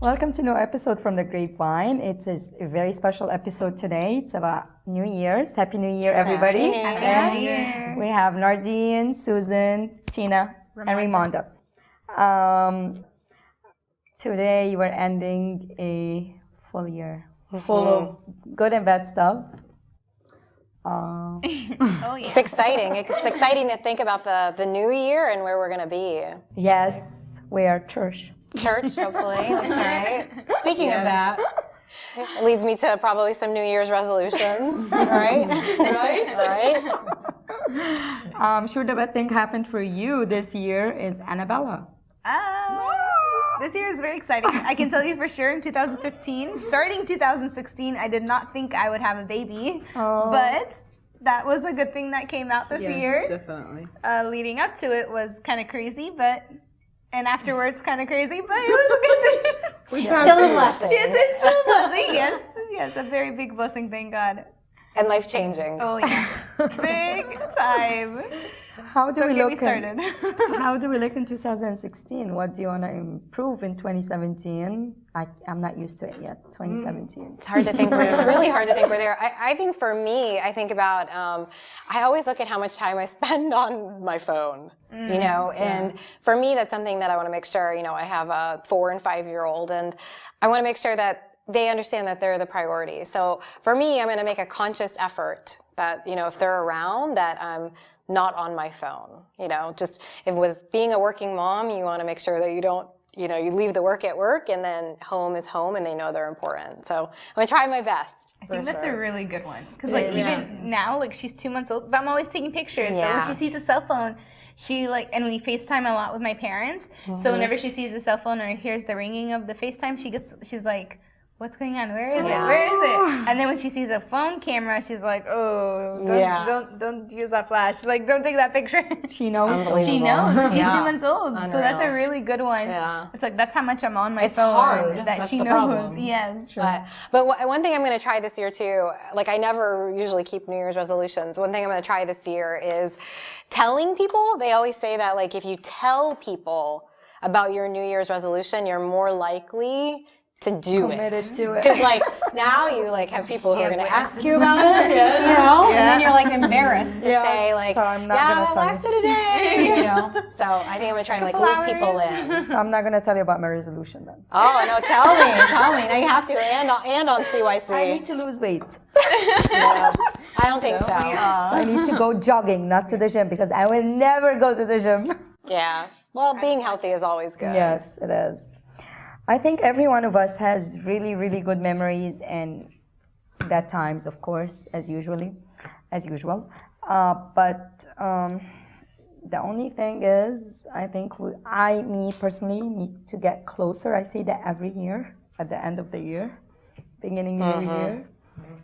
Welcome to another episode from the Grapevine. It's a very special episode today. It's about New Year's. Happy New Year, everybody. Happy New Year. We have Nardine, Susan, Tina, and Raimonda. Today you are ending a full year full of good and bad stuff. Oh, yeah. It's exciting. It's exciting to think about the new year and where we're going to be. Yes, we are church. Church, hopefully. That's right. Speaking of that, it leads me to probably some New Year's resolutions, right? Right? I'm sure the best thing happened for you this year is Annabella. This year is very exciting. I can tell you for sure in 2015, starting 2016, I did not think I would have a baby. But that was a good thing that came out this year. Yes, definitely. Leading up to it was kind of crazy, and afterwards kind of crazy, but it was a good thing. Still a blessing. It's still a blessing, yes, a very big blessing, thank God. And life-changing. Oh yeah, big time. How do Don't we get look me started. How do we look in 2016? What do you want to improve in 2017? I'm not used to it yet. 2017. It's hard to think. It's really hard to think we're there. I think for me, I think about. I always look at how much time I spend on my phone. You know, and for me, that's something that I want to make sure. You know, I have a 4- and 5-year-old, and I want to make sure that they understand that they're the priority. So for me, I'm going to make a conscious effort that, you know, if they're around, that I'm not on my phone. You know, just if with being a working mom, you want to make sure that you don't, you know, you leave the work at work and then home is home and they know they're important. So I'm going to try my best. I think that's a really good one. Because like even now, like she's 2 months old, but I'm always taking pictures. So when she sees a cell phone, she and we FaceTime a lot with my parents. So whenever she sees a cell phone or hears the ringing of the FaceTime, she's like, what's going on? Where is it? Where is it? And then when she sees a phone camera, she's like, oh, don't use that flash. Like, don't take that picture. She knows. She knows. She's 2 months old. Unreal. So that's a really good one. Yeah. It's like, that's how much I'm on my phone. Hard. That she knows. Problem. Yes. Sure. But one thing I'm going to try this year too, like I never usually keep New Year's resolutions. One thing I'm going to try this year is telling people. They always say that like if you tell people about your New Year's resolution, you're more likely to do Committed to it. Because like now you like have people who are going to ask you about it, you know, and then you're like embarrassed to say like, so I'm not that lasted a day, you know. So I think I'm going to try and like loop people in. So I'm not going to tell you about my resolution then. Oh no, tell me. Now you have to, and on CYC. I need to lose weight. Yeah. I don't think so. So I need to go jogging, not to the gym, because I will never go to the gym. Yeah. Well, being healthy is always good. Yes, it is. I think every one of us has really, really good memories and bad times, of course, as usual. But the only thing is, I think me personally, need to get closer. I say that every year, at the end of the year, beginning new year.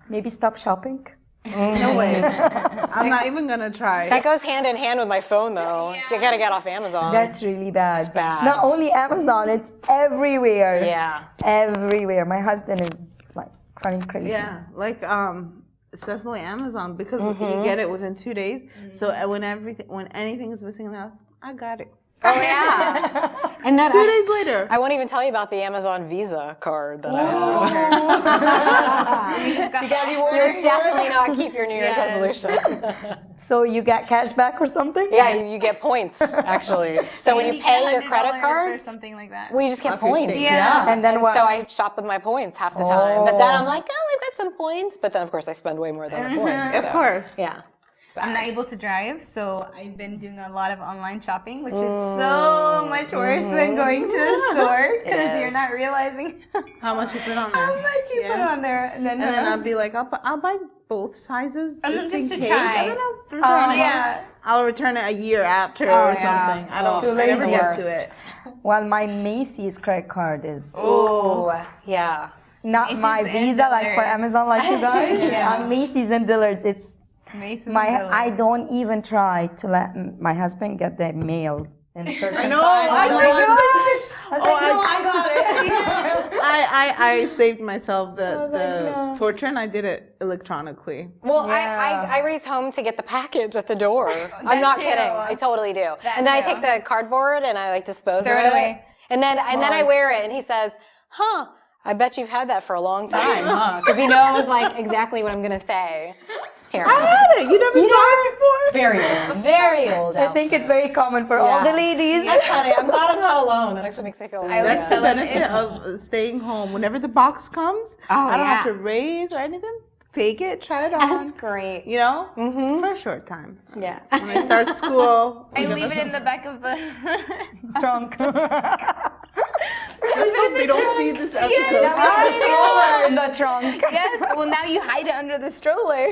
Maybe stop shopping. No way. I'm not even gonna try. That goes hand in hand with my phone, though. You gotta get off Amazon. That's really bad. It's bad. Not only Amazon, it's everywhere. Yeah. Everywhere. My husband is like running crazy. Yeah, like especially Amazon because you get it within 2 days. So when anything is missing in the house, I got it. Oh yeah. And then 2 days later. I won't even tell you about the Amazon Visa card that I have. You would definitely not keep your New Year's resolution. So you got cash back or something? Yeah, you get points actually. So when you pay your credit card, or something like that. well, you just get points. Yeah. And then what? So I shop with my points half the time. But then I'm like, oh, I've got some points. But then of course I spend way more than the points. Of course. Yeah. I'm not able to drive, so I've been doing a lot of online shopping, which is so much worse than going to the store because you're not realizing How much you put on there. how much you put on there. And then I'll be like, I'll buy both sizes just in to case, try. and then I'll return it. yeah. I'll return it a year after or something. I don't never get to it. Well, my Macy's credit card is Oh, yeah. not Macy's my and Visa like for Dillard's. Amazon like you guys. Macy's and Dillard's. It's Macy's I don't even try to let my husband get the mail in certain I know. time. I No, did I got it. I saved myself the torture and I did it electronically. Well, Yeah. I race home to get the package at the door. I'm not too. kidding. I totally do. And then I too. take the cardboard and I like dispose Throw of it away. And then I wear it and he says, huh, I bet you've had that for a long time, huh? Because he knows like exactly what I'm gonna say. It's terrible. I had it. You never saw it before? Very old. I think it's very common for all the ladies. That's funny. I'm glad I'm not alone. That actually makes me feel. That's the benefit of staying home. Whenever the box comes, I don't have to raise or anything. Take it, try it on. That's great. You know, for a short time. Yeah. When I start school, I leave it in the back of the Trunk. let's hope they don't see this episode. Stroller in the trunk. Yes. Well, now you hide it under the stroller.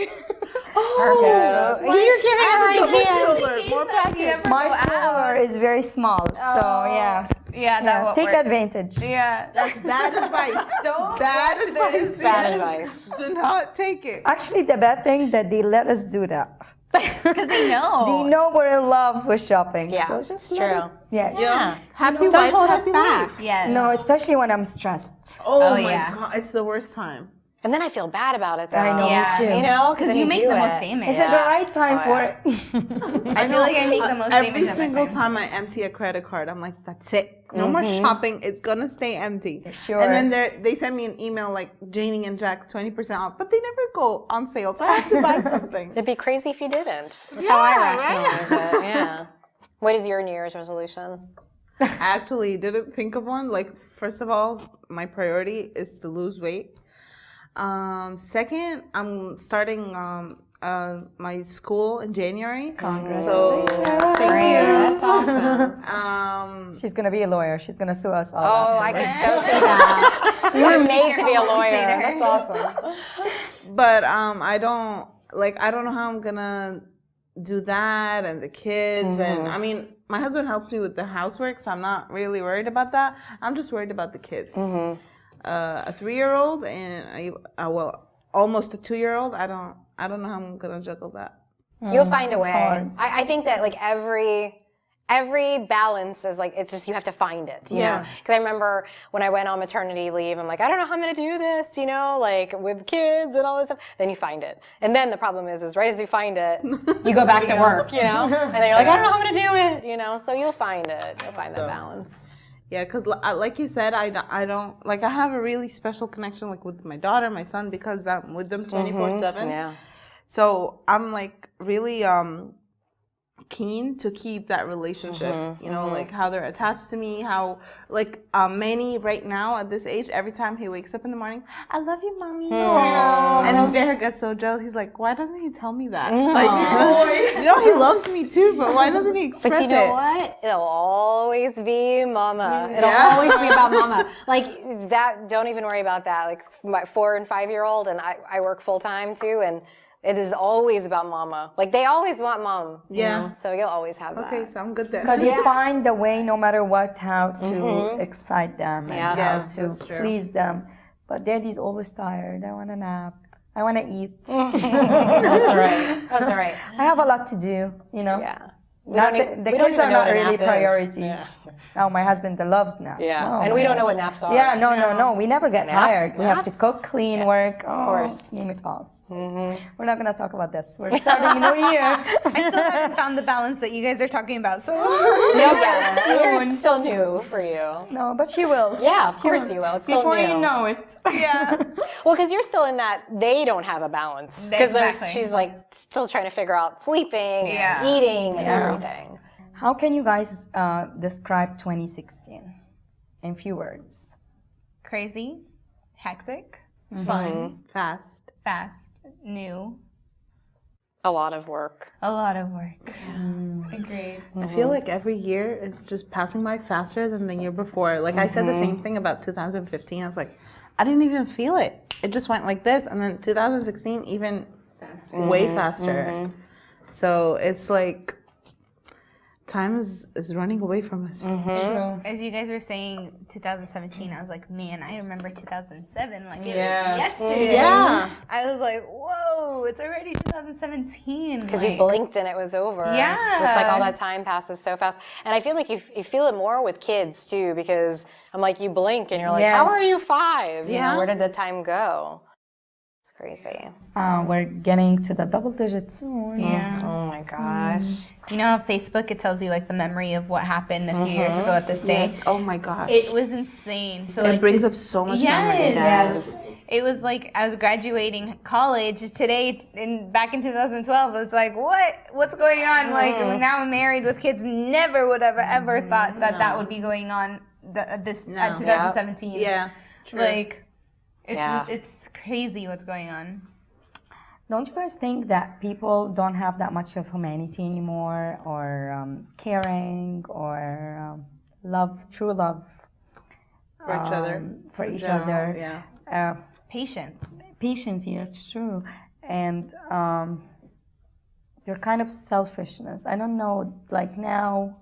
Perfect. You're giving her ideas. More package. My stroller is very small, so yeah. Yeah, that will Take work. advantage. Yeah. That's bad advice. Don't Bad watch advice. this. Bad advice. Do not take it. Actually, the bad thing that they let us do that. Because they know. They know we're in love with shopping. Yeah, so just it's let true. it- Yeah. Yeah. Happy Don't wife, hold us happy back. life. Yeah. No, especially when I'm stressed. Oh, my yeah. God. It's the worst time. And then I feel bad about it though. I know, Yeah. me too. You know, because You make do the it. most famous. Is it the right time for it? I feel like I make the most Every famous at that single time. time I empty a credit card, I'm like, that's it. No more shopping. It's gonna stay empty. Sure. And then they send me an email like Janie and Jack 20% off, but they never go on sale, so I have to buy something. It'd be crazy if you didn't. That's how I Yeah, rationalize it. Yeah. What is your New Year's resolution? I actually didn't think of one. Like, first of all, my priority is to lose weight. Second, I'm starting my school in January. So Congratulations. thank Great. you. That's awesome. She's gonna be a lawyer. She's gonna sue us all. Oh, I could so see that. You were made to be a lawyer. That's awesome. But I don't know how I'm gonna do that and the kids and I mean my husband helps me with the housework, so I'm not really worried about that. I'm just worried about the kids. A 3-year-old and almost a 2-year-old. I don't know how I'm gonna juggle that. You'll find a way. hard. I think that like every balance is like, it's just, you have to find it, you know? Because I remember when I went on maternity leave, I'm like, I don't know how I'm going to do this, you know, like with kids and all this stuff. Then you find it. And then the problem is right as you find it, you go back to work, you know? And then you're like, I don't know how I'm going to do it, you know? So you'll find it. You'll find that balance. Yeah, because like you said, I don't like I have a really special connection like with my daughter, my son, because I'm with them 24/7. Yeah. So I'm like really keen to keep that relationship, you know, like how they're attached to me, how like Manny right now at this age, every time he wakes up in the morning, I love you, mommy. And then Bear gets so jealous. He's like, why doesn't he tell me that? Like, you know, he loves me too, but why doesn't he express it? But you know what? It'll always be mama. It'll always be about mama. Like that, don't even worry about that. Like my 4 and 5-year-old, and I work full time too, and it is always about mama. Like they always want mom. You know? So you'll always have that. Okay, so I'm good then. Because you find the way, no matter what, how to excite them and how to that's true. please them. But daddy's always tired. I want a nap. I want to eat. That's right. That's right. I have a lot to do, you know. Yeah. The kids are not really priorities. No, my husband loves naps. Yeah. Oh, and we don't know what naps are. Yeah, no. We never get tired. We have to Naps? cook, clean, work. Of course. Name it all. We're not going to talk about this. We're starting a new year. I still haven't found the balance that you guys are talking about. So It's still new for you. No, but she will. Yeah, of course you will. It's still Before new. you know it. yeah. Well, because you're still in that they don't have a balance. Because Exactly. she's like still trying to figure out sleeping Yeah. and eating and everything. How can you guys describe 2016 in few words? Crazy, hectic, fun, Fast. fast, new, A lot of work. a lot of work. Agreed. I feel like every year is just passing by faster than the year before. Like I said the same thing about 2015. I was like, I didn't even feel it. It just went like this. And then 2016 even way faster. So it's like time is running away from us. As you guys were saying, 2017, I was like, man, I remember 2007 like it was Yes. yesterday. Yeah. I was like, whoa, it's already 2017. Because you blinked and it was over. Yeah. It's like all that time passes so fast. And I feel like you feel it more with kids too, because I'm like, you blink and you're like, Yes. how are you 5? You Yeah. know, where did the time go? It's crazy. We're getting to the double digits soon. Yeah. Oh my gosh. You know how Facebook, it tells you like the memory of what happened a few years ago at this day? Yes. Oh my gosh. It was insane. So it like, brings up so much memories. Yes. It was like I was graduating college today, back in 2012. It's like, what's going on? Like now I'm married with kids. Never would have ever thought that would be going on at 2017. Yeah. True. Like, it's crazy what's going on. Don't you guys think that people don't have that much of humanity anymore, or caring, or true love For each other. For each general, other. Yeah. Patience. Patience, yeah, it's true. And your kind of selfishness. I don't know, like now,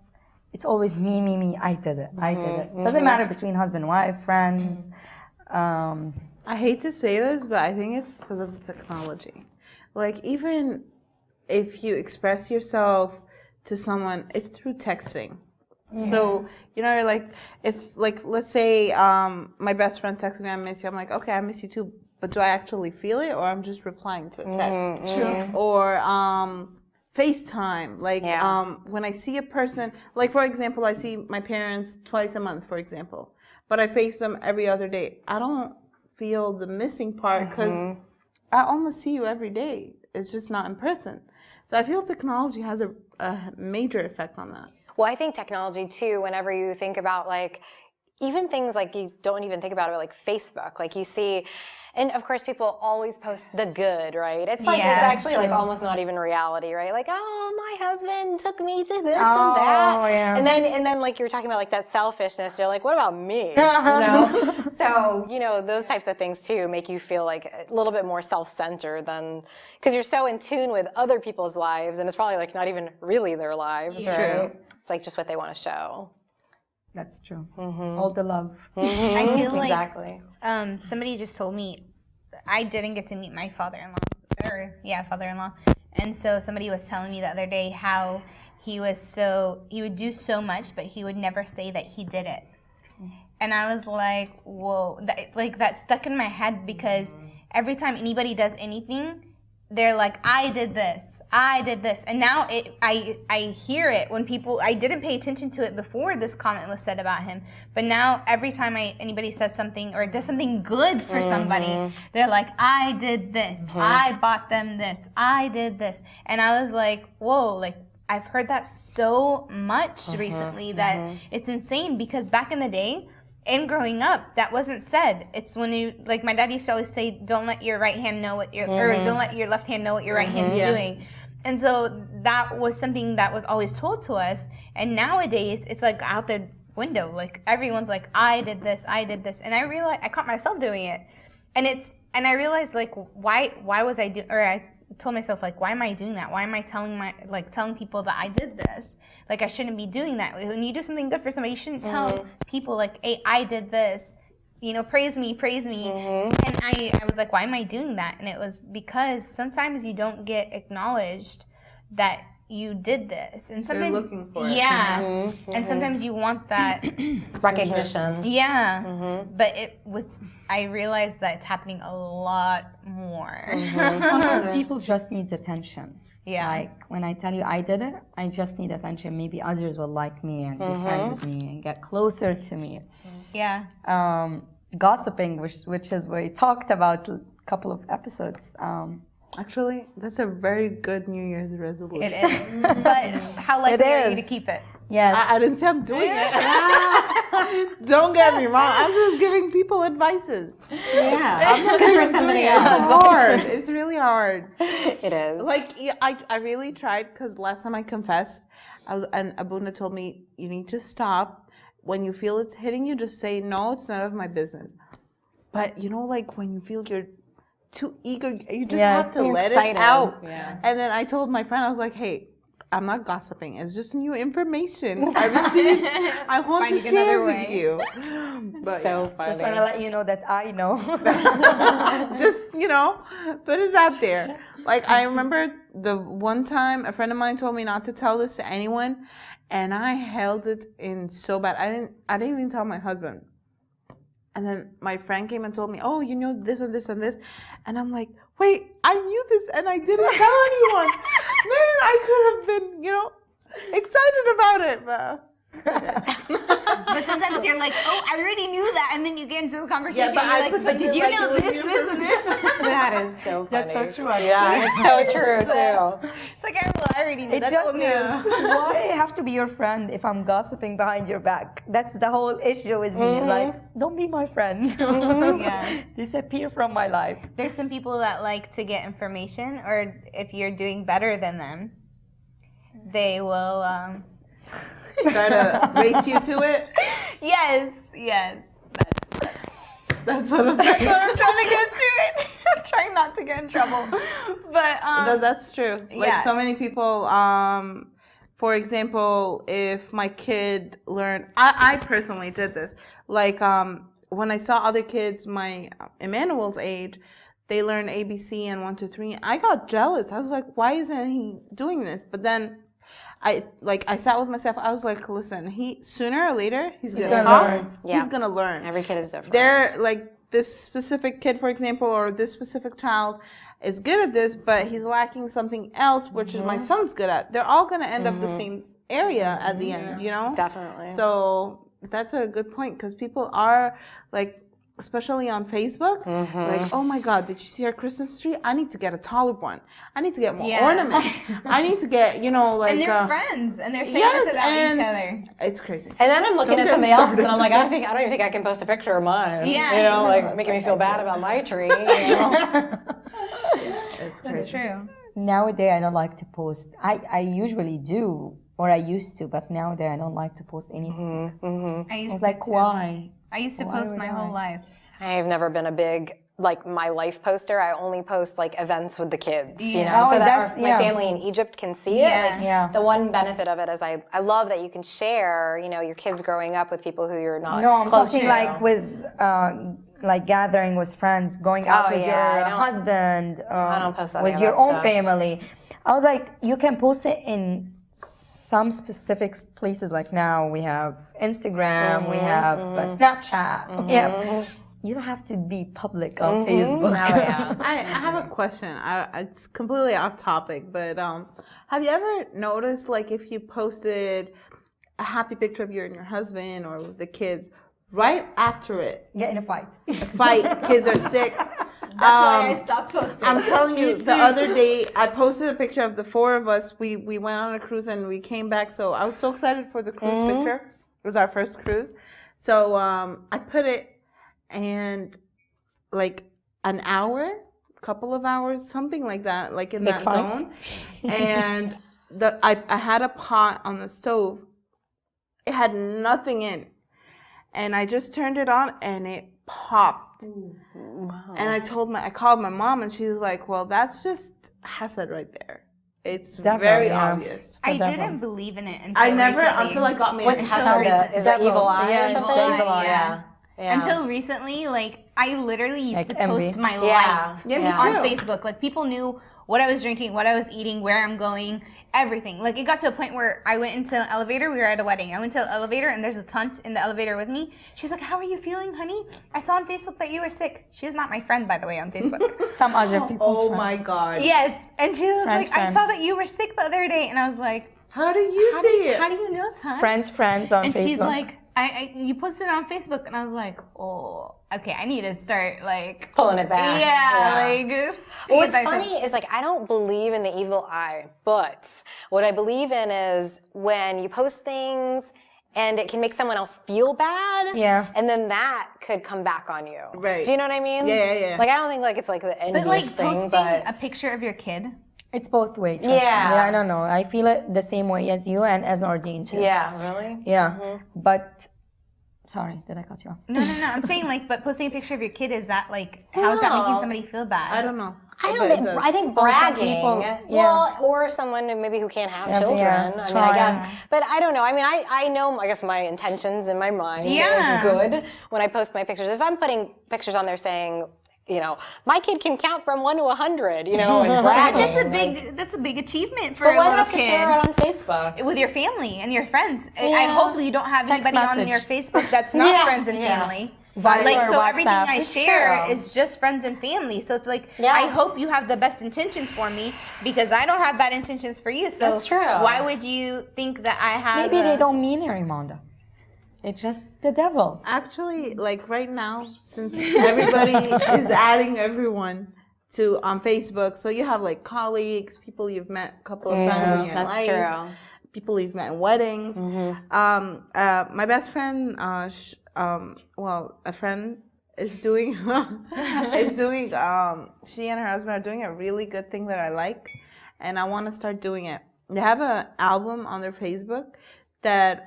it's always me, I did it. Doesn't matter between husband, wife, friends. I hate to say this, but I think it's because of the technology. Like, even if you express yourself to someone, it's through texting. So, you know, like, if, like, let's say my best friend texted me, I miss you. I'm like, okay, I miss you too. But do I actually feel it, or I'm just replying to a text? True. Or FaceTime. Like, when I see a person, like, for example, I see my parents twice a month, for example. But I face them every other day. I don't feel the missing part because I almost see you every day. It's just not in person. So I feel technology has a major effect on that. Well, I think technology too, whenever you think about like, even things like you don't even think about it, like Facebook, like you see, and of course people always post the good, right? It's like, it's actually like almost not even reality, right? Like, oh, my husband took me to this and that. Yeah. And then like you were talking about like that selfishness, you're like, what about me? You know? So, you know, those types of things too make you feel like a little bit more self-centered than, because you're so in tune with other people's lives, and it's probably like not even really their lives, right? It's like just what they want to show. That's true. All the love. I feel like Exactly. Somebody just told me I didn't get to meet my father-in-law. And so somebody was telling me the other day how he would do so much, but he would never say that he did it. And I was like, whoa, that stuck in my head, because every time anybody does anything, they're like, I did this. And now I hear it when people, I didn't pay attention to it before this comment was said about him, but now every time anybody says something or does something good for somebody, they're like, I did this, I bought them this, I did this. And I was like, whoa, like I've heard that so much recently that it's insane, because back in the day, and growing up, that wasn't said. It's when you, like my dad used to always say, don't let your right hand know what or don't let your left hand know what your right hand's doing. And so that was something that was always told to us. And nowadays, it's like out the window. Like everyone's like, I did this. And I realized, I caught myself doing it. And I realized like, why was I doing, or I told myself like, why am I doing that? Why am I telling people that I did this? Like I shouldn't be doing that. When you do something good for somebody, you shouldn't tell people like, hey, I did this. You know, praise me. And I was like, why am I doing that? And it was because sometimes you don't get acknowledged that you did this. And sometimes you're looking for it. Yeah. And sometimes you want that Recognition. Yeah. But I realized that it's happening a lot more. Sometimes people just need attention. Yeah. Like when I tell you I did it, I just need attention. Maybe others will like me and be friends with me and get closer to me. Yeah. Gossiping, which is what we talked about a couple of episodes. Actually, that's a very good New Year's resolution. It is. But how likely are you to keep it? Yes. I didn't say I'm doing it. Don't get me wrong. I'm just giving people advices. Yeah. I'm looking for somebody It's else. hard. It's really hard. It is. Like, I really tried, because last time I confessed, and Abuna told me, you need to stop. When you feel it's hitting you, just say, no, it's none of my business. But, you know, like when you feel you're too eager, you just have to let it out. Yeah. And then I told my friend, I was like, hey, I'm not gossiping. It's just new information I received. I want to share with you. But So Just funny. want to let you know that I know. just, you know, put it out there. Like, I remember the one time a friend of mine told me not to tell this to anyone, and I held it in so bad. I didn't even tell my husband. And then my friend came and told me, oh, you know this and this and this. And I'm like, wait, I knew this and I didn't tell anyone. Man, I could have been, excited about it, but. But sometimes you're like, oh, I already knew that, and then you get into a conversation. Yeah, and you're like, but did you know this, and this? That is so funny. That's so true. Yeah, it's so true too. It's like, I already knew. It That's just old news. why I have to be your friend if I'm gossiping behind your back? That's the whole issue with me. Like, don't be my friend. Yeah. Disappear from my life. There's some people that like to get information, or if you're doing better than them, they will. Try to race you to it. Yes. That's what I'm That's saying. what I'm trying to get to it. I'm trying not to get in trouble. But That's true. Like so many people, for example, if my kid learned, I personally did this. Like when I saw other kids, my Emmanuel's age, they learn ABC and 1, 2, 3. I got jealous. I was like, why isn't he doing this? But then I sat with myself. I was like, listen, sooner or later he's gonna talk. Learn. Yeah. He's gonna learn. Every kid is different. They're like this specific kid, for example, or this specific child is good at this, but he's lacking something else, which is my son's good at. They're all gonna end up the same area at the end, Definitely. So that's a good point because people are like, especially on Facebook, like, oh my God, did you see our Christmas tree? I need to get a taller one. I need to get more ornaments. I need to get, like. And they're friends, and they're saying this about each other. It's crazy. And then I'm looking Don't at get somebody me else's, started. and I'm like, I don't even think I can post a picture of mine. Yeah. Like making me feel bad about my tree. It's crazy. That's true. Nowadays, I don't like to post. I usually do, or I used to, but nowadays I don't like to post anything. I used It's to like, too. why? I used to Why post would my I? whole life. I've never been a big my life poster. I only post like events with the kids, Yeah. Oh, so that that's- my family in Egypt can see it. Yeah. Like, Yeah. The one benefit of it is I love that you can share, your kids growing up with people who you're not No, I'm close talking to. like with like gathering with friends, going out Oh, with yeah, I your don't- husband, I don't post any with of your that own stuff. family. I was like, you can post it in some specific places. Like now we have Instagram, we have Snapchat. Yeah, you don't have to be public on Facebook. Oh, yeah. I have a question. It's completely off topic, but have you ever noticed, like, if you posted a happy picture of you and your husband or the kids, right after it, Get in a fight. kids are sick. That's why I stopped posting. I'm telling you, the other day I posted a picture of the 4 of us. We went on a cruise and we came back. So I was so excited for the cruise picture. It was our first cruise. So I put it, and like an hour, couple of hours, something like that, like in that fight? zone. And I had a pot on the stove. It had nothing in. And I just turned it on and it popped. Wow. And I called my mom and she's like, well, that's just Hasad right there. It's Definitely, very yeah. obvious. I Definitely. didn't believe in it until I never, recently. until I got me What's Until Hasad? recent- Is that Devil. evil eye Yeah, or it's something? evil eye, Yeah. Until recently, like, I literally used Like to envy. post my Yeah. life Yeah, me on too. Facebook. Like, people knew what I was drinking, what I was eating, where I'm going, everything. Like, it got to a point where I went into an elevator. We were at a wedding. I went to an elevator, and there's a tunt in the elevator with me. She's like, how are you feeling, honey? I saw on Facebook that you were sick. She was not my friend, by the way, on Facebook. Some other people's Oh friends. my God. Yes. And she was Friends, like, I saw friends. that you were sick the other day. And I was like, How do you how see do it? you know, tunt? Friends on And Facebook. she's like, you posted it on Facebook, and I was like, oh, okay, I need to start like Pulling it back. like. What's funny is like I don't believe in the evil eye, but what I believe in is when you post things and it can make someone else feel bad. Yeah. And then that could come back on you. Right. Do you know what I mean? Yeah. Like I don't think like it's like the envious But like thing, posting but a picture of your kid. It's both ways. trust me. Yeah. I don't know. I feel it the same way as you and as Nordine too. yeah, really? Yeah. But sorry, did I cut you off? No. I'm saying like, but posting a picture of your kid, is that like, how is that making somebody feel bad? I don't know. I bet don't it think. does. I think bragging. people, Well, or someone who can't have children. yeah, I mean, try. I guess. But I don't know. I mean, I know. I guess my intentions in my mind Yeah. is good when I post my pictures. If I'm putting pictures on there saying, my kid can count from 1 to 100, and bragging. That's a big achievement for But a why do I little have to kid. share it on Facebook? With your family and your friends. I Yeah. hopefully you don't have Text anybody on message. your Facebook that's not Yeah. friends and Yeah. family. Viber like, or so WhatsApp. everything I It's share true. is just friends and family. So it's like, Yeah. I hope you have the best intentions for me because I don't have bad intentions for you. So That's true. why would you think that I have? Maybe they don't mean it, Raimonda. It's just the devil. Actually, like right now, since everybody is adding everyone to on Facebook, so you have like colleagues, people you've met a couple of times in your That's life, true. people you've met in weddings. My best friend, a friend is doing she and her husband are doing a really good thing that I like, and I want to start doing it. They have an album on their Facebook that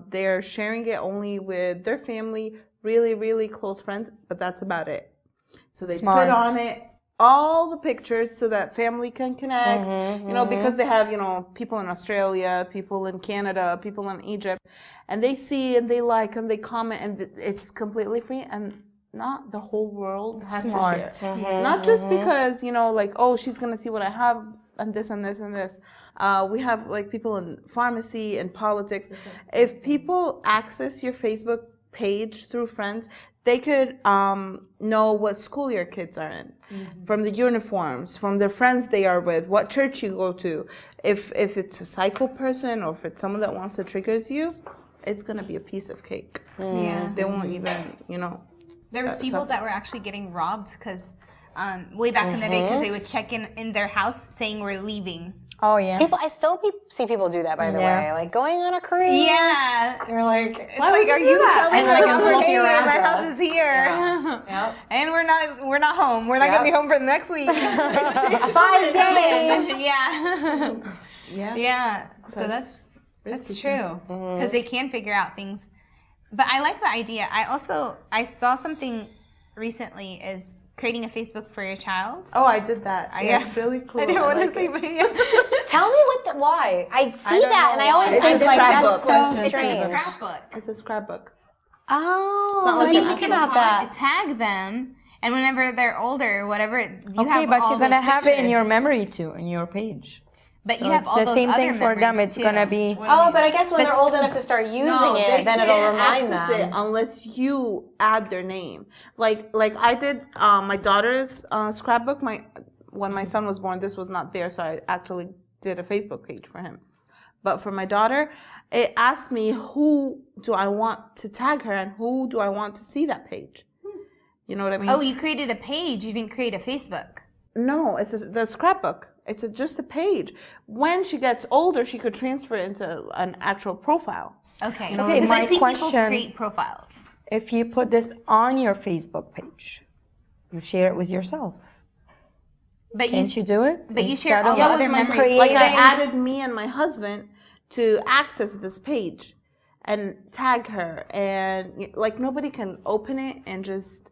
they're sharing it only with their family, really, really close friends, but that's about it. So they Smart. put on it all the pictures so that family can connect, because they have, people in Australia, people in Canada, people in Egypt, and they see and they like and they comment, and it's completely free, and not the whole world has Smart. to share. Not just because, she's going to see what I have and this and this and this. We have like people in pharmacy and politics. If people access your Facebook page through friends, they could know what school your kids are in, from the uniforms, from their friends they are with, what church you go to. If it's a psycho person or if it's someone that wants to trigger you, it's gonna be a piece of cake. Yeah. They won't even, There was people that were actually getting robbed because way back in the day because they would check in their house saying we're leaving. Oh, yeah. I still see people do that, by the Yeah. way. Like going on a cruise. Yeah. You're like, It's like, are you telling And me then I we're can pull up leaving? your My address. house is here. Yep. And we're not home. We're not gonna be home for the next week. 5 days. Yeah. Yeah. So it's that's risky. true because they can figure out things. But I like the idea. I saw something recently is creating a Facebook for your child. Oh, I did that. Yeah. It's really cool. I didn't want like to say, it. but yeah. Tell me why. I see don't that, know and I always why. think It's a like scrapbook. that's so It's It's strange. like a scrapbook. It's a scrapbook. Oh, It's not I like didn't an think about that. Tag them, and whenever they're older, or whatever, you Okay, have but all you're gonna those have it in your pictures. memory too, in your page. But So you have it's all the those same other thing for them. memories, It's too. gonna be. Oh, but I guess when they're That's- old enough to start using they it, then it'll can't remind access them. it unless you add their name. Like I did my daughter's scrapbook. When my son was born, this was not there, so I actually did a Facebook page for him. But for my daughter, it asked me who do I want to tag her and who do I want to see that page. You know what I mean? Oh, you created a page. You didn't create a Facebook. No, it's the scrapbook. It's just a page. When she gets older, she could transfer it into an actual profile. Okay. Okay, Because my I've seen question- people create profiles. If you put this on your Facebook page, you share it with yourself. But Can't you do it? but you share Instead all of the Yeah, other with my memories. friends. Like I creating- added me and my husband to access this page and tag her, and like nobody can open it and just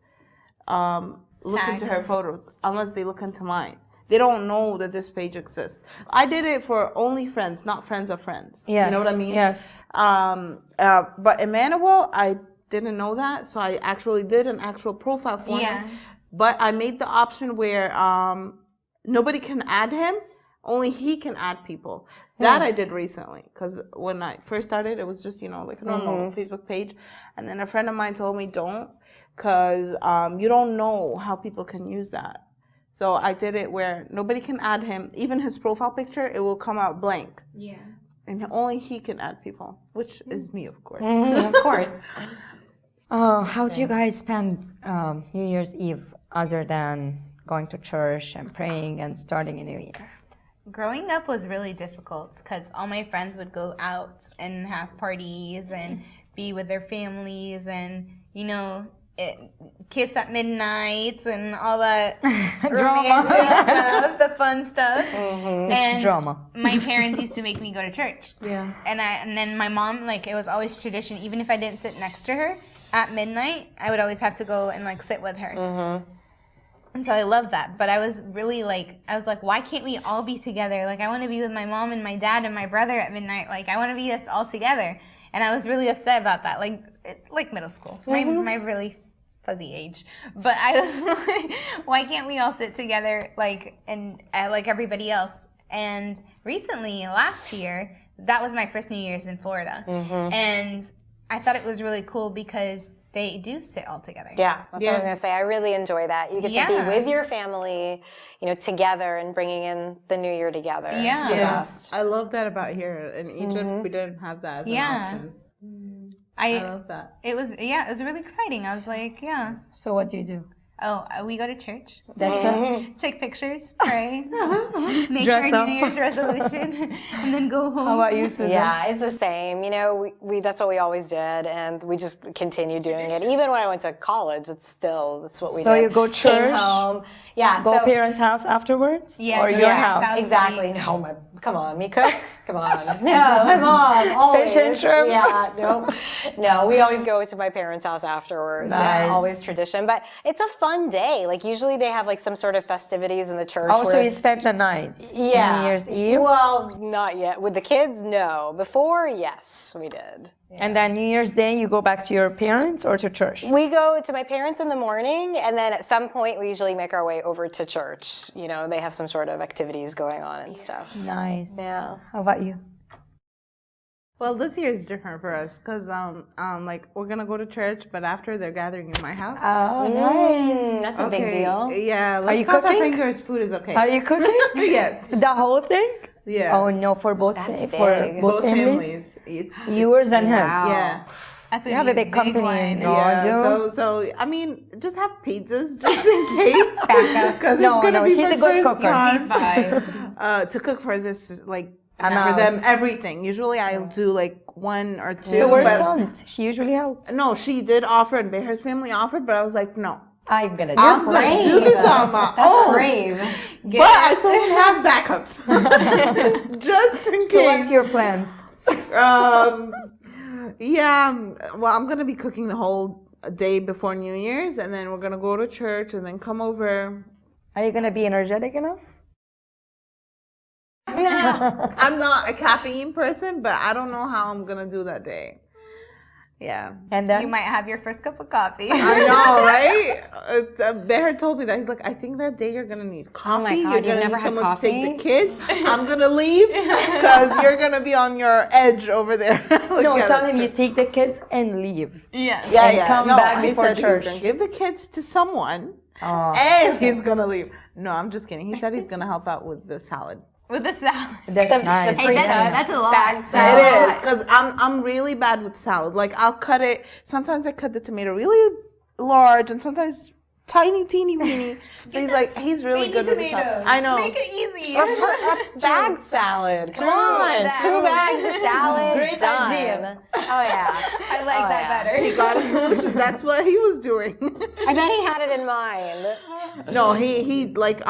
look Tag into her photos unless they look into mine. They don't know that this page exists. I did it for only friends, not friends of friends. Yes. You know what I mean? Yes. But Emmanuel, I didn't know that, so I actually did an actual profile for Yeah. him. But I made the option where nobody can add him, only he can add people. That I did recently, because when I first started, it was just, like a normal Facebook page. And then a friend of mine told me don't, because you don't know how people can use that. So I did it where nobody can add him. Even his profile picture, it will come out blank. Yeah. And only he can add people, which is me, of course. Of course. Oh, how do you guys spend New Year's Eve other than going to church and praying and starting a new year? Growing up was really difficult because all my friends would go out and have parties and be with their families and, kiss at midnight and all that romantic stuff, the fun stuff. It's drama. My parents used to make me go to church. Yeah. And then my mom, it was always tradition, even if I didn't sit next to her, at midnight, I would always have to go and, sit with her. And so I love that. But I was really, why can't we all be together? I want to be with my mom and my dad and my brother at midnight. I want to be us all together. And I was really upset about that, like middle school, my really fuzzy age. But I was like, why can't we all sit together, like everybody else? And recently, last year, that was my first New Year's in Florida. And I thought it was really cool because they do sit all together. Yeah, that's what I was gonna say. I really enjoy that. You get to be with your family, together and bringing in the New Year together. Yeah. It's the best. I love that about here. In Egypt, we didn't have that as an option. I love that. It was really exciting. I was like, yeah. So what do you do? Oh, we go to church. That's it? Take pictures, pray, make Dress our up. New Year's resolution, and then go home. How about you, Susan? Yeah, it's the same. We that's what we always did, and we just continue doing it. Even when I went to college, that's what we did. So you go church? Came home. Yeah. Go parents' house afterwards? Yeah, Or go your parents' house? house. Exactly. No, come on, me cook? Come on. No, my mom, always. Fish and shrimp? Yeah, no, we always go to my parents' house afterwards. Nice. Yeah, always tradition. But it's a fun day. Like, usually they have, like, some sort of festivities in the church. Also, where you spent the night. yeah. New Year's Eve? Well, not yet. With the kids, no. Before, yes, we did. And then New Year's Day, you go back to your parents or to church? We go to my parents in the morning, and then at some point, we usually make our way over to church. They have some sort of activities going on and stuff. Nice. Yeah. How about you? Well, this year is different for us because like we're gonna go to church, but after they're gathering in my house. Oh, nice. That's a big deal. Yeah, you let's cross our cooking? fingers. Food is okay. Are you cooking? Yes. The whole thing? Yeah. Oh, no, for both, That's for big. both Both families? It's Yours and his? Yeah. That's You have a big company. one. No, Yeah, you? so I mean, just have pizzas just in case, because No, it's gonna no, be she's my a good first cooker. time to cook for this for Amount. them everything. Usually I'll do like one or two. So where's but Stunt? She usually helps. no, she did offer, and Behar's family offered, but I was like, no, I'm gonna do I'm gonna do this on my own. Brave. But I told him have backups, just in So case. what's your plans? Yeah, well, I'm gonna be cooking the whole day before New Year's, and then we're gonna go to church, and then come over. Are you gonna be energetic enough? I'm not a caffeine person, but I don't know how I'm gonna do that day. Yeah, And then You might have your first cup of coffee. I know, right? Behar told me that. He's like, I think that day you're gonna need coffee. God, You're you've gonna never need had someone coffee? to take the kids. I'm gonna leave because you're gonna be on your edge over there. Like, no, yeah, tell that's him you good. take the kids and leave. Yeah. Yeah, and yeah. come no, back he before said church. he's gonna give the kids to someone, Oh, and he's gonna leave. No, I'm just kidding. He said he's gonna help out with the salad. With the salad. that's nice. Hey, that's a lot. Bag It salad. is because I'm really bad with salad. Like I'll cut it. Sometimes I cut the tomato really large, and sometimes tiny, teeny, weeny. So he's really good with the salad. I know. Make it easy. A bag salad. Come on. 2 bags of salad. Great done. idea. Oh, yeah. I like that yeah. He better. got a solution. That's what he was doing. I bet he had it in mind. No, he like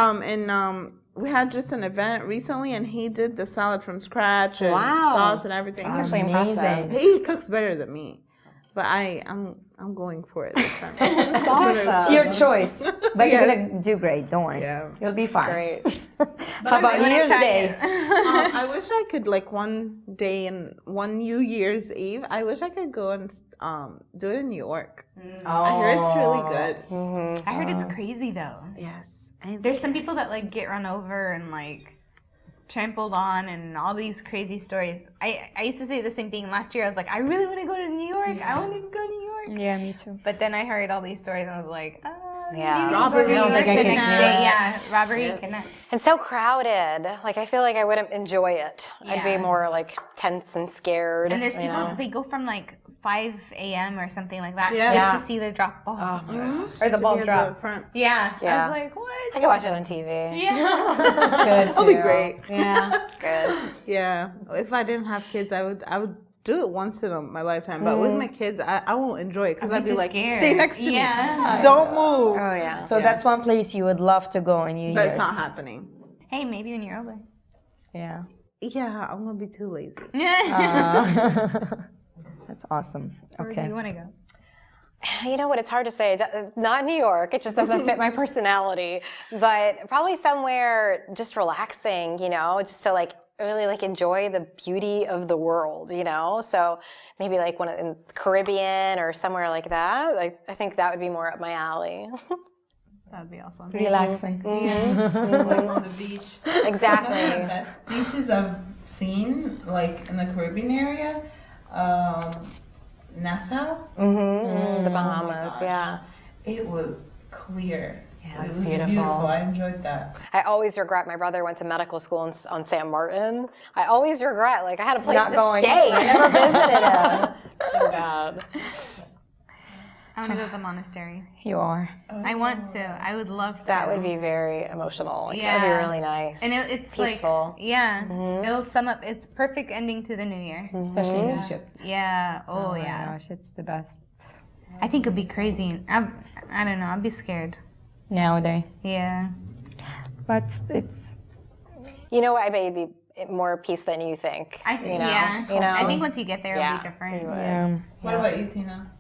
we had just an event recently, and he did the salad from scratch and Wow. sauce and everything. That's actually Amazing. impressive. He cooks better than me, but I'm going for it this time. That's awesome. It's your choice. But Yes. you're gonna do great. Don't worry. Yeah. You'll be fine. Great. How about New Year's Day? I wish I could one day in one New Year's Eve. I wish I could go and do it in New York. I heard it's really good. I heard it's crazy though. Yes, and There's some people that get run over and trampled on and all these crazy stories. I used to say the same thing last year. I was like, I really want to go to New York. I want to go to New York. Yeah, me too. But then I heard all these stories and I was like, Yeah. Robbery. I don't think I the could next do day. it. Yeah, robbery. Kidnap. And so crowded. I feel like I wouldn't enjoy it. I'd be Yeah. more tense and scared. And there's you people, know? they go from 5 a.m. or something like that Yeah. just Yeah. to see the drop ball. Oh my gosh. Or the ball To be at drop. front. Yeah. I Yeah. was like, what? I could watch it on TV. Yeah. It's good That'll be too. great. Yeah, it's good. Yeah, if I didn't have kids, I would do it once in my lifetime. But with my kids, I won't enjoy it because I'd be too like, scared. stay next to Yeah. me, don't move. Oh yeah. So that's one place you would love to go in New But Year's. it's not happening. Hey, maybe when you're older. Yeah. Yeah, I'm gonna be too lazy. That's awesome. Where do Okay. you want to go? You know what? It's hard to say. Not New York. It just doesn't fit my personality. But probably somewhere just relaxing. Just to really enjoy the beauty of the world. So maybe one in the Caribbean or somewhere like that. I think that would be more up my alley. That would be awesome. Relaxing. On the beach. Exactly. One of the best beaches I've seen, in the Caribbean area, Nassau. The Bahamas, yeah. It was clear. Yeah, It it's was beautiful. I enjoyed that. I always regret my brother went to medical school on San Martin. I always regret, like I had a place Not to going. stay. I never visited him. So bad. I want to go to the monastery. You are. I want to. I would love to. That would be very emotional. Like, Yeah. that would be really nice. And it's peaceful. like, yeah, it'll sum up. It's perfect ending to the new year. Especially in Egypt. Yeah. Oh, My yeah. gosh, it's the best I think it'd be crazy. I don't know. I'd be scared. nowadays. Yeah. But it's You know what? I bet you'd be more peace than you think. I think. you know? Yeah. You know? I think once you get there, Yeah. it'll be different. You would. yeah. What about you, Tina?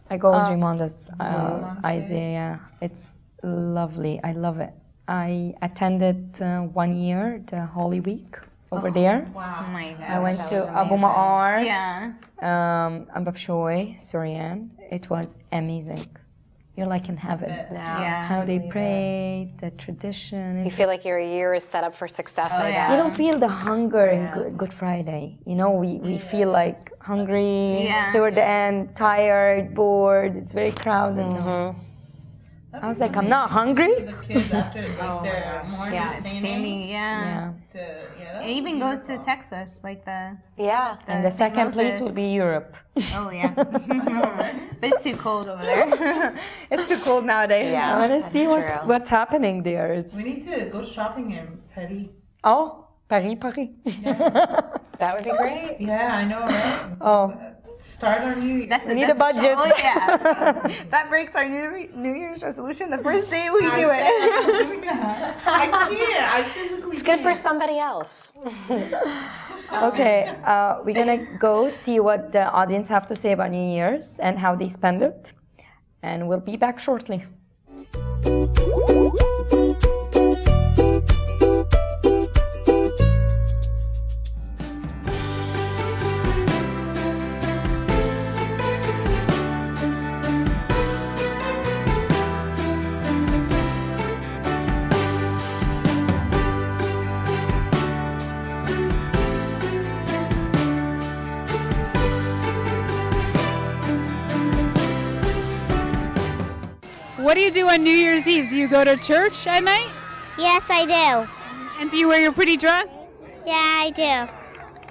I go with Raimonda's Monastery. idea. It's lovely. I love it. I attended 1 year the Holy Week over there. Oh Wow. my god. I went that to was Abu amazing. Ma'ar, Yeah. and Babshoy, Syrian. It was amazing. You're like in heaven. No. Yeah. How they pray, the tradition. You feel like your year is set up for success, I yeah. bet. You don't feel the hunger in Good Friday. You know, we feel like hungry Yeah. toward the end, tired, bored. It's very crowded. I was like, I'm not hungry. The kids after like their morning yeah, standing. Yeah. And even go to Texas, like the. Yeah. And the St. second place Moses. would be Europe. Oh yeah. But it's too cold over there. It's too cold nowadays. Yeah. I want to see true. what's happening there. It's, We need to go shopping in Paris. oh, Paris. That would be great. Yeah, I know, right? Oh, Start our new. That's we need a budget. Oh yeah. That breaks our New Year's resolution the first day we do it. I'm doing that. I can't. I physically. It's good for somebody else. okay. We're gonna go see what the audience have to say about New Year's and how they spend it, and we'll be back shortly. What do you do on New Year's Eve? Do you go to church at night? Yes, I do. And do you wear your pretty dress? Yeah, I do.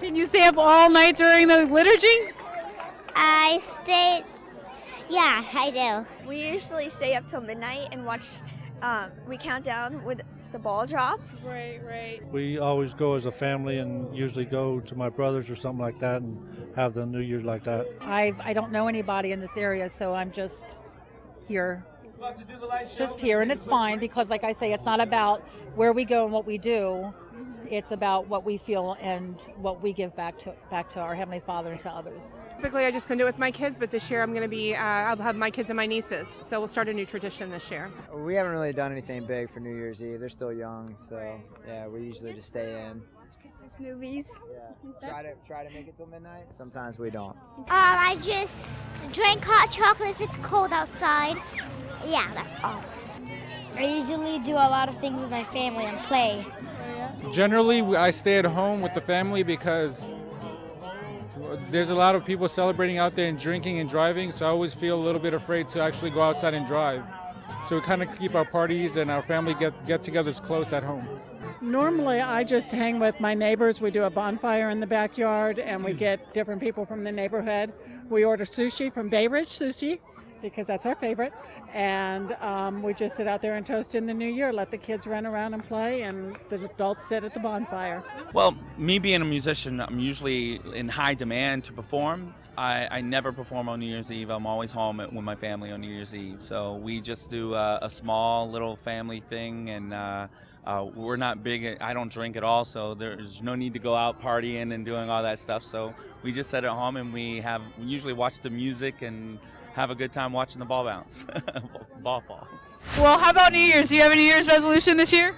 Can you stay up all night during the liturgy? I stay. Yeah, I do. We usually stay up till midnight and watch. We count down with the ball drops. Right. We always go as a family and usually go to my brother's or something like that and have the New Year's like that. I don't know anybody in this area, so I'm just here. Just here, and it's fine because, like I say, it's not about where we go and what we do. It's about what we feel and what we give back to our Heavenly Father and to others. Typically, I just spend it with my kids, but this year I'm going to be, I'll have my kids and my nieces, so we'll start a new tradition this year. We haven't really done anything big for New Year's Eve. They're still young, so yeah, we usually just stay in. Christmas movies. Yeah, try to make it till midnight. Sometimes we don't. I just drink hot chocolate if it's cold outside. Yeah, that's all. I usually do a lot of things with my family and play. Generally, I stay at home with the family because there's a lot of people celebrating out there and drinking and driving, so I always feel a little bit afraid to actually go outside and drive. So we kind of keep our parties and our family get-togethers close at home. Normally, I just hang with my neighbors. We do a bonfire in the backyard, and we get different people from the neighborhood. We order sushi from Bay Ridge Sushi, because that's our favorite. And we just sit out there and toast in the new year, let the kids run around and play, and the adults sit at the bonfire. Well, me being a musician, I'm usually in high demand to perform. I never perform on New Year's Eve. I'm always home with my family on New Year's Eve. So we just do a small little family thing, and we're not big. I don't drink at all, so there's no need to go out partying and doing all that stuff. So we just sit at home, and we usually watch the music and have a good time watching the ball bounce, ball fall. Well, how about New Year's? Do you have a New Year's resolution this year?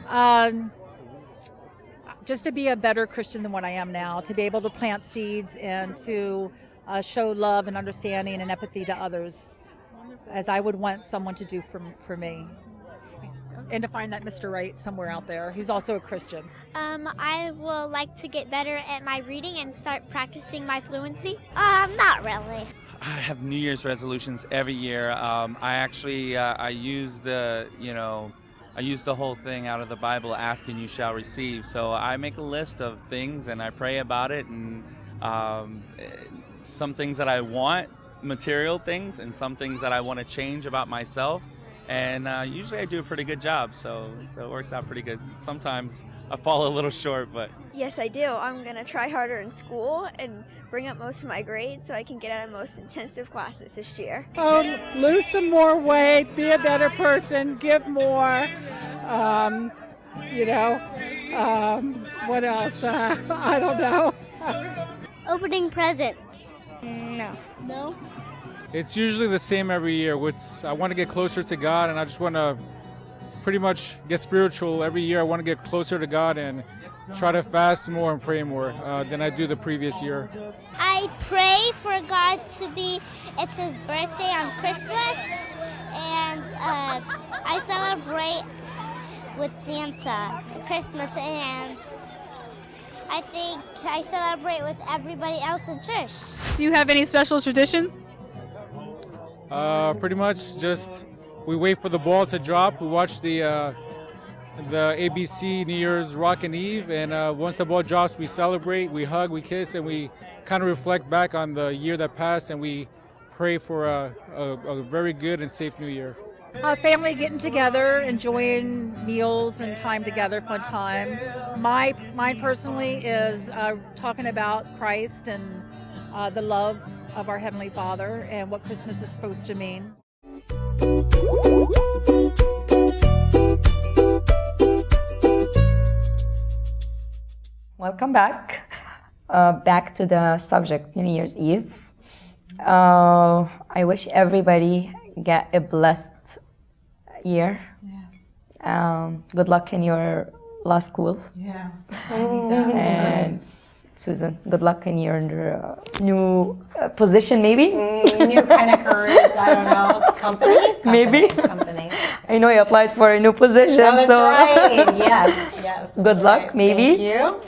Just to be a better Christian than what I am now, to be able to plant seeds and to show love and understanding and empathy to others, as I would want someone to do for me. And to find that Mr. Right somewhere out there who's also a Christian. I will like to get better at my reading and start practicing my fluency. Not really. I have New Year's resolutions every year. I actually I use the I use the whole thing out of the Bible, ask and you shall receive. So I make a list of things and I pray about it, and some things that I want, material things, and some things that I want to change about myself. And usually I do a pretty good job, so it works out pretty good. Sometimes I fall a little short, but Yes, I do. I'm going to try harder in school and bring up most of my grades so I can get out of most intensive classes this year. Oh, lose some more weight, be a better person, give more. What else? I don't know. Opening presents. No. No? It's usually the same every year. I want to get closer to God, and I just want to pretty much get spiritual every year. I want to get closer to God and try to fast more and pray more than I do the previous year. I pray for God to be, it's his birthday on Christmas, and I celebrate with Santa Christmas, and I think I celebrate with everybody else in church. Do you have any special traditions? Pretty much just we wait for the ball to drop. We watch the ABC New Year's Rockin' Eve, and once the ball drops, we celebrate, we hug, we kiss, and we kind of reflect back on the year that passed, and we pray for a very good and safe new year. Family getting together, enjoying meals and time together, fun time. Mine personally is talking about Christ and the love of our Heavenly Father and what Christmas is supposed to mean. Welcome back. Back to the subject, New Year's Eve. I wish everybody get a blessed year. Yeah. Good luck in your law school. Yeah. And Susan, good luck in your new position, maybe? New kind of career, I don't know, company? Maybe. Company. I know you applied for a new position. Oh, that's so right. Yes, yes. That's good luck, right. maybe. Thank you.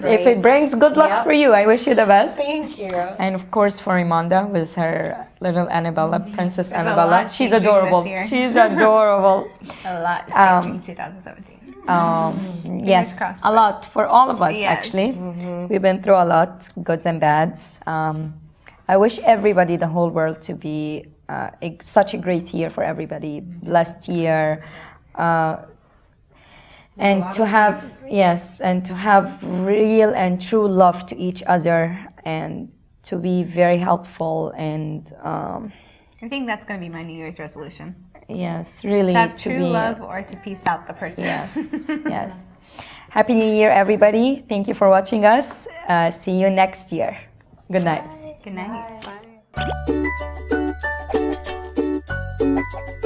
If it brings good luck for you, I wish you the best. Thank you. And of course for Imelda with her little Annabella, Princess There's a Annabella. lot She's changing adorable. this year. She's adorable. A lot changing 2017. Yes, crossed. a lot for all of us, Yes. actually. We've been through a lot, goods and bads. I wish everybody, the whole world, to be such a great year for everybody, blessed year. And to have, and to have real and true love to each other, and to be very helpful, and I think that's going to be my New Year's resolution. yes, really To have true be, love or to peace out the person. Yes, yes. Happy New Year, everybody. Thank you for watching us. See you next year. Good night. Good night. Bye.